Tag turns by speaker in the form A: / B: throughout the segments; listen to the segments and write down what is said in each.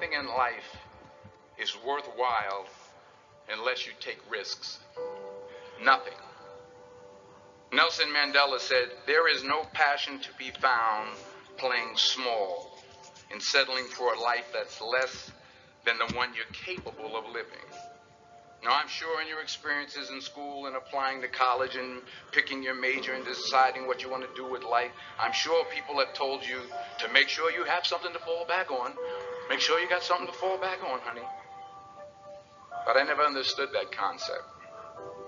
A: nothing in life is worthwhile unless you take risks. Nothing. Nelson Mandela said, "There is no passion to be found playing small and settling for a life that's less than the one you're capable of living." Now, I'm sure in your experiences in school and applying to college and picking your major and deciding what you want to do with life, I'm sure people have told you to make sure you have something to fall back on. Make sure you got something to fall back on, honey. But I never understood that concept,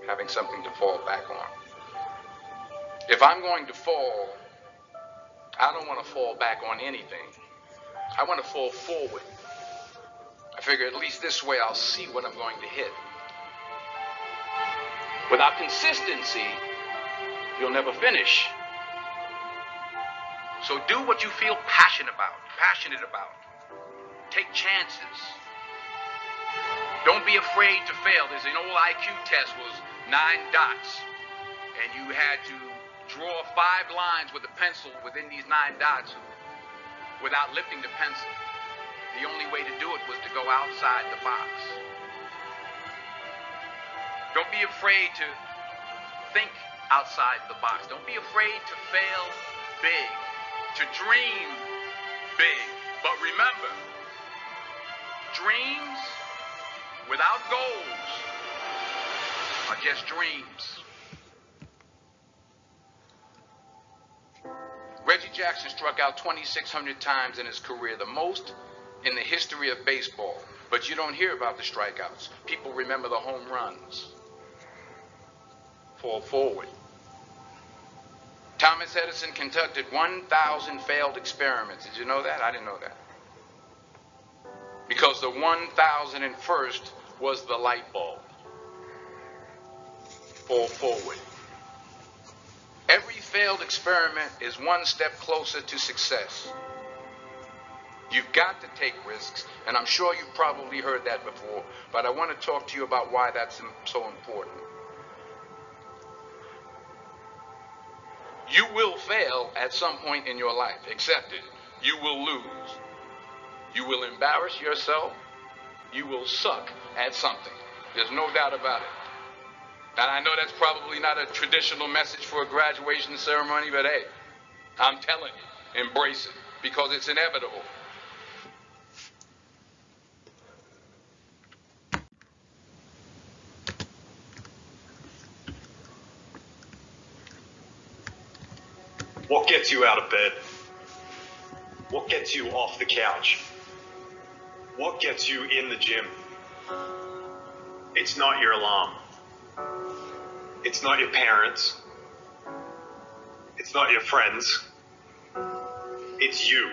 A: having something to fall back on. If I'm going to fall, I don't want to fall back on anything. I want to fall forward. I figure at least this way I'll see what I'm going to hit. Without consistency, you'll never finish. So do what you feel passionate about. Take chances. Don't be afraid to fail. There's an old IQ test, was 9 dots. And you had to draw 5 lines with a pencil within these 9 dots without lifting the pencil. The only way to do it was to go outside the box. Don't be afraid to think outside the box. Don't be afraid to fail big, to dream big. But remember, dreams without goals are just dreams. Reggie Jackson struck out 2,600 times in his career, the most in the history of baseball. But you don't hear about the strikeouts. People remember the home runs. Fall forward. Thomas Edison conducted 1,000 failed experiments. Did you know that? I didn't know that. Because the 1,001st was the light bulb. Fall forward. Every failed experiment is one step closer to success. You've got to take risks, and I'm sure you've probably heard that before, but I want to talk to you about why that's so important. You will fail at some point in your life. Accept it. You will lose. You will embarrass yourself. You will suck at something. There's no doubt about it. And I know that's probably not a traditional message for a graduation ceremony, but hey, I'm telling you, embrace it, because it's inevitable.
B: What gets you out of bed? What gets you off the couch? What gets you in the gym? It's not your alarm. It's not your parents. It's not your friends. It's you.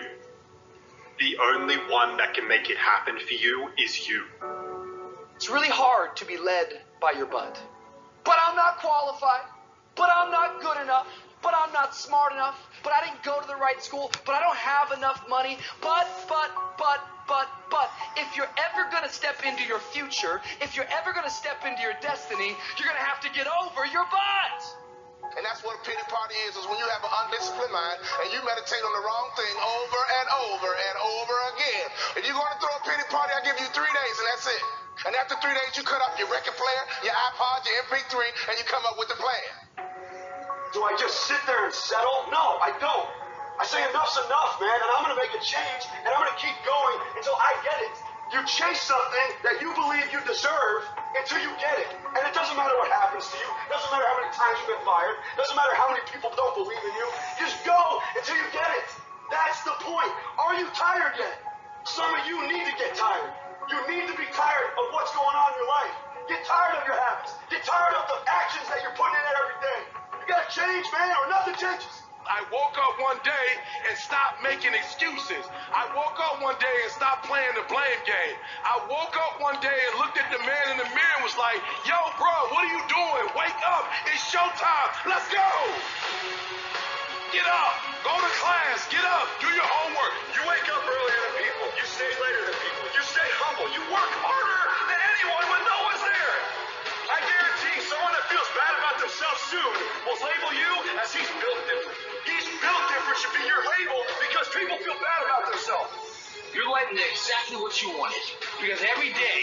B: The only one that can make it happen for you is you.
C: It's really hard to be led by your butt. But I'm not qualified. But I'm not good enough. But I'm not smart enough. But I didn't go to the right school. But I don't have enough money. But. If you're ever going to step into your future, if you're ever going to step into your destiny, you're going to have to get over your butt.
D: And that's what a pity party is when you have an undisciplined mind and you meditate on the wrong thing over and over and over again. If you're going to throw a pity party, I give you 3 days and that's it. And after 3 days, you cut up your record player, your iPod, your MP3, and you come up with a plan.
E: Do I just sit there and settle? No, I don't. I say enough's enough, man, and I'm going to make a change, and I'm going to keep going until I get it. You chase something that you believe you deserve until you get it. And it doesn't matter what happens to you. It doesn't matter how many times you've been fired. It doesn't matter how many people don't believe in you. Just go until you get it. That's the point. Are you tired yet? Some of you need to get tired. You need to be tired of what's going on in your life. Get tired of your habits. Get tired of the actions that you're putting in every day. You got to change, man, or nothing changes.
A: I woke up one day and stopped making excuses. I woke up one day and stopped playing the blame game. I woke up one day and looked at the man in the mirror and was like, yo, bro, what are you doing? Wake up. It's showtime. Let's go. Get up. Go to class. Get up. Do your homework.
E: You wake up earlier than people. You stay later than people. You stay humble. You work harder than anyone when no one's there. I guarantee someone that feels bad about themselves soon will label you as he's built different. He's built different should be your label because people feel bad about themselves.
F: You're letting exactly what you wanted. Because every day,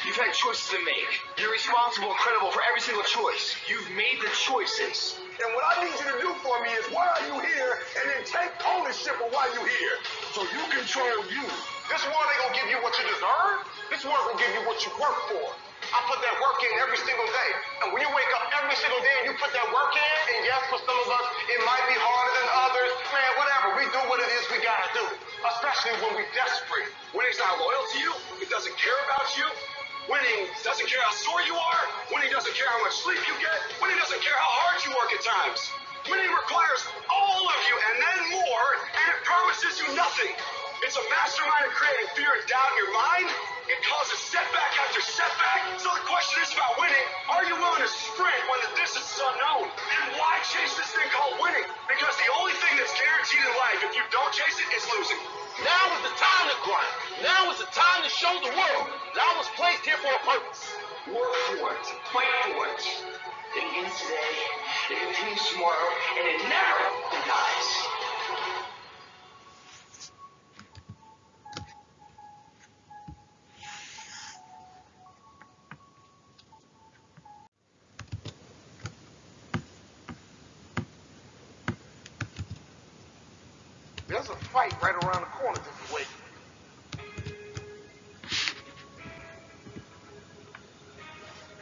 F: you've had choices to make. You're responsible and credible for every single choice. You've made the choices.
D: And what I need you to do for me is why are you here, and then take ownership of why you're here. So you control you. This world ain't gonna give you what you deserve. This world gonna give you what you work for. I put that work in every single day. And when you wake up every single day and you put that work in, and yes, for some of us, it might be harder than others. Man, whatever. We do what it is we gotta do. Especially when we're desperate.
E: Winning's not loyal to you. It doesn't care about you. Winning doesn't care how sore you are. Winning doesn't care how much sleep you get. Winning doesn't care how hard you work at times. Winning requires all of you and then more, and it promises you nothing. It's a mastermind of creating fear and doubt in your mind. It causes setback after setback. So the question is about winning. Are you willing to sprint when the distance is unknown? And why chase this thing called winning? Because the only thing that's guaranteed in life, if you don't chase it, is losing.
D: Now is the time to grind. Now is the time to show the world that I was placed here for a purpose.
F: Work for it. Fight for it. It begins today, it continues tomorrow, and it never dies.
D: There's a fight right around the corner this way.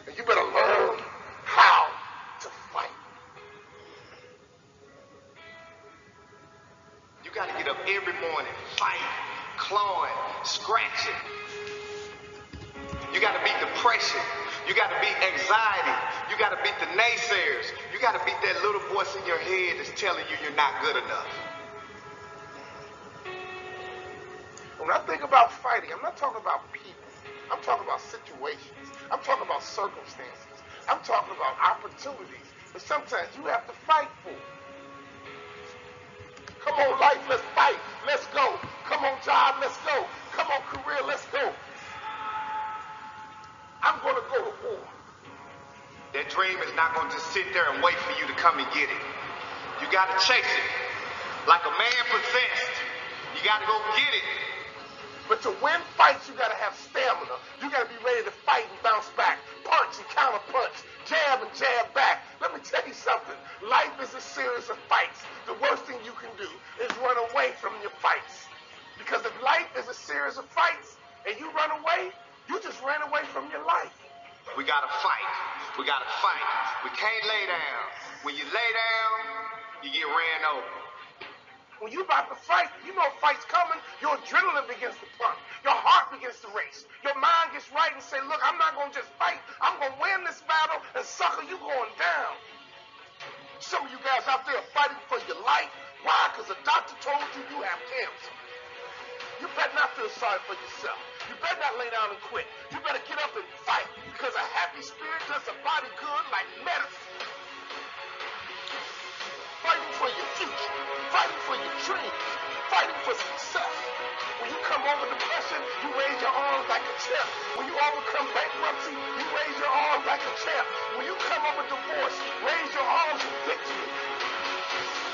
D: And you better learn how to fight.
G: You gotta get up every morning, fight, clawing, scratching. You gotta beat depression. You gotta beat anxiety. You gotta beat the naysayers. You gotta beat that little voice in your head that's telling you you're not good enough.
D: When I think about fighting, I'm not talking about people. I'm talking about situations. I'm talking about circumstances. I'm talking about opportunities that sometimes you have to fight for. Come on, life, let's fight. Let's go. Come on, job, let's go. Come on, career, let's go. I'm going to go to war.
G: That dream is not gonna just sit there and wait for you to come and get it. You gotta chase it. Like a man possessed. You gotta go get it.
D: But to win fights, you gotta have stamina. You gotta be ready to fight and bounce back. Punch and counter punch. Jab and jab back. Let me tell you something. Life is a series of fights. The worst thing you can do is run away from your fights. Because if life is a series of fights and you run away, you just ran away from your life.
G: We gotta fight. We gotta fight. We can't lay down. When you lay down, you get ran over.
D: When you about to fight, you know fight's coming, your adrenaline begins to pump. Your heart begins to race. Your mind gets right and say, look, I'm not going to just fight. I'm going to win this battle, and sucker, you going down. Some of you guys out there are fighting for your life. Why? Because the doctor told you you have cancer. You better not feel sorry for yourself. You better not lay down and quit. You better get up and fight, because a happy spirit does a body good like medicine. Fighting for your future, fighting for your dreams, fighting for success. When you come over depression, you raise your arms like a champ. When you overcome bankruptcy, you raise your arms like a champ. When you come over divorce, raise your arms in victory.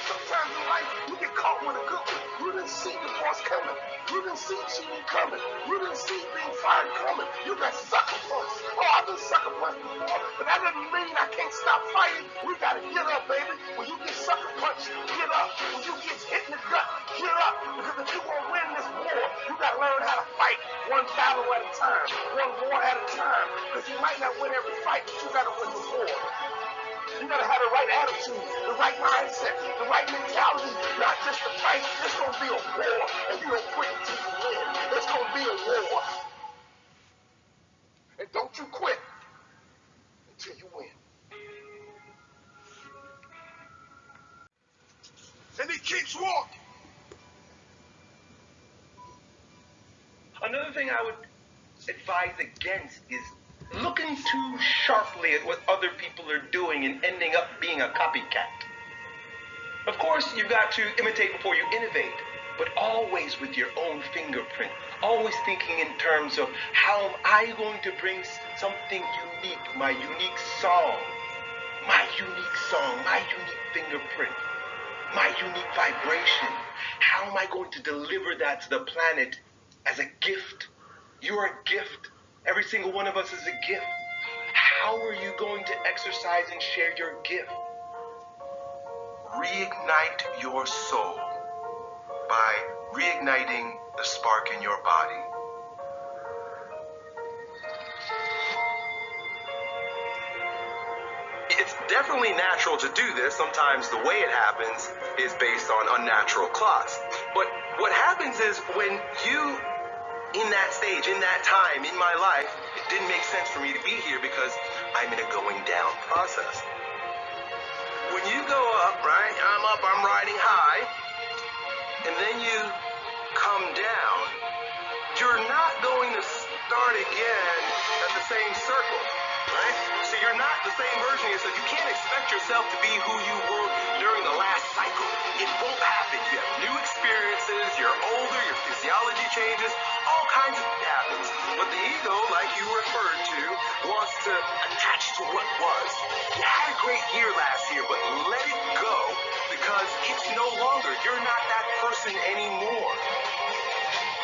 D: Sometimes in life, you get caught with a good one. You didn't see divorce coming. You didn't see cheating coming. You didn't see being fired coming. You got sucker punched. Oh, I've been sucker punched before, but that doesn't mean I can't stop fighting. We gotta get up, baby. When you get sucker punched, get up. When you get hit in the gut, get up. Because if you want to win this war, you gotta learn how to fight one battle at a time, one war at a time. Because you might not win every fight, but you gotta win the war. You gotta have the right attitude, the right mindset, the right mentality, not just to fight. It's gonna be a war, and you don't quit until you win. It's gonna be a war. And don't you quit until you win. And he keeps walking.
H: Another thing I would advise against is looking too sharply at what other people are doing and ending up being a copycat. Of course, you've got to imitate before you innovate, but always with your own fingerprint. Always thinking in terms of how am I going to bring something unique, my unique song, my unique fingerprint, my unique vibration. How am I going to deliver that to the planet as a gift. You are a gift. Every single one of us is a gift. How are you going to exercise and share your gift? Reignite your soul by reigniting the spark in your body. It's definitely natural to do this. Sometimes the way it happens is based on unnatural clocks. But what happens is when you, in that stage, in that time, in my life, it didn't make sense for me to be here because I'm in a going down process. When you go up, right, I'm up, I'm riding high, and then you come down, you're not going to start again at the same circle, right? So you're not the same version of yourself. You can't expect yourself to be who you were during the last cycle. It won't happen. You have new experiences, you're older, your physiology changes, all kinds of things happens. But the ego, like you referred to, wants to attach to what was. You had a great year last year, but let it go because it's no longer. You're not that person anymore.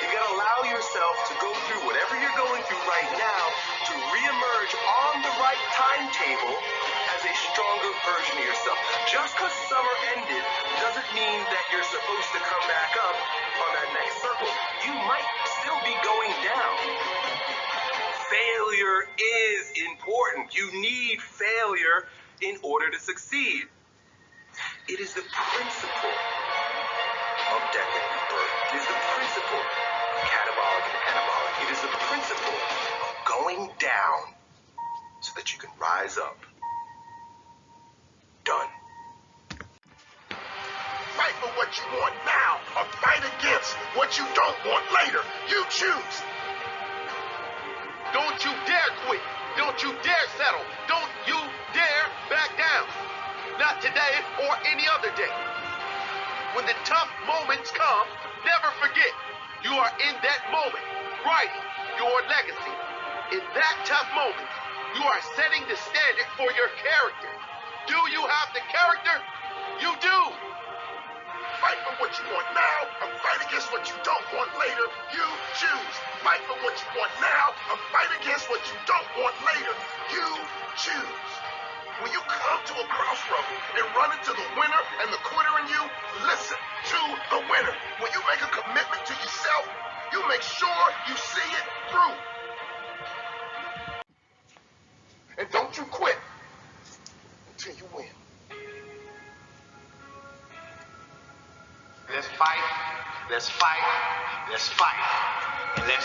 H: You gotta allow yourself to go through whatever you're going through right now to reemerge on the right timetable as a stronger version of yourself. Just because summer ended doesn't mean that you're supposed to come back up on that next circle. You might still be going down. Failure is important. You need failure in order to succeed. It is the principle of death and rebirth. It is the principle of catabolic and anabolic. It is the principle of going down so that you can rise up. Done.
D: Fight for what you want now, or fight against what you don't want later. You choose.
I: Don't you dare quit. Don't you dare settle. Don't you dare back down. Not today or any other day. When the tough moments come, never forget you are in that moment, writing your legacy. In that tough moment, you are setting the standard for your character. Do you have the character? You do.
D: Fight for what you want now, and fight against what you don't want later. You choose. Fight for what you want now, and fight against what you don't want later. You choose. When you come to a crossroad and run into the winner and the quitter in you, listen to the winner. When you make a commitment to yourself, you make sure you see it through. And don't you quit until you win.
G: Let's fight, let's fight, let's fight, and let's